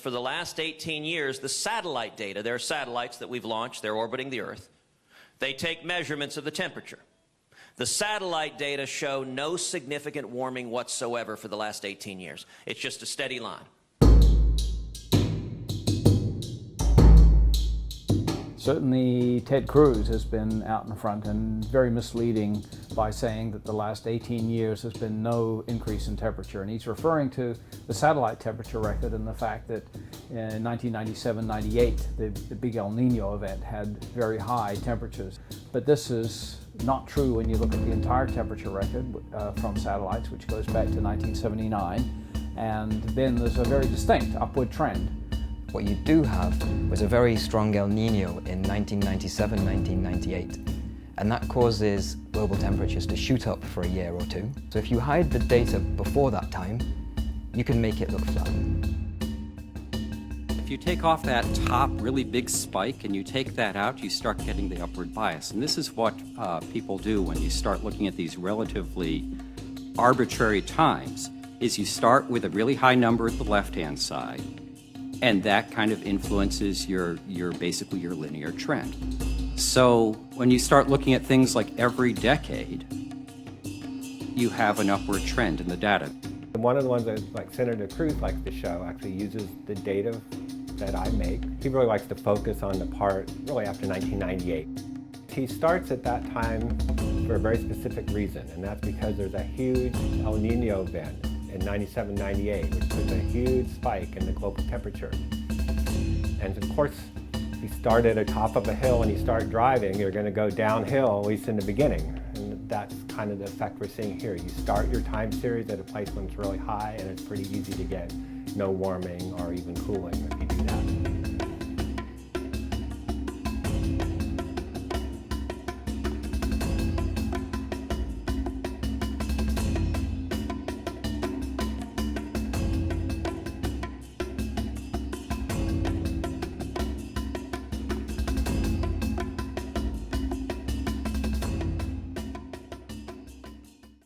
for the last 18 years, the satellite data, there are satellites that we've launched, they're orbiting the Earth. They take measurements of the temperature. The satellite data show no significant warming whatsoever for the last 18 years. It's just a steady line. Certainly, Ted Cruz has been out in front and very misleading by saying that the last 18 years has been no increase in temperature. And he's referring to the satellite temperature record and the fact that in 1997-98, the big El Nino event had very high temperatures. But this is not true when you look at the entire temperature record from satellites, which goes back to 1979. And then there's a very distinct upward trend. What you do have was a very strong El Nino in 1997-1998, and that causes global temperatures to shoot up for a year or two. So if you hide the data before that time, you can make it look flat. If you take off that top really big spike and you take that out, you start getting the upward bias. And this is what people do when you start looking at these relatively arbitrary times, is you start with a really high number at the left-hand side, and that kind of influences your basically your linear trend. So when you start looking at things like every decade, you have an upward trend in the data. One of the ones that like Senator Cruz likes to show actually uses the data that I make. He really likes to focus on the part really after 1998. He starts at that time for a very specific reason, and that's because there's a huge El Nino event in 97-98, which was a huge spike in the global temperature. And of course, if you start at the top of a hill and you start driving, you're going to go downhill, at least in the beginning. And that's kind of the effect we're seeing here. You start your time series at a place when it's really high, and it's pretty easy to get no warming or even cooling.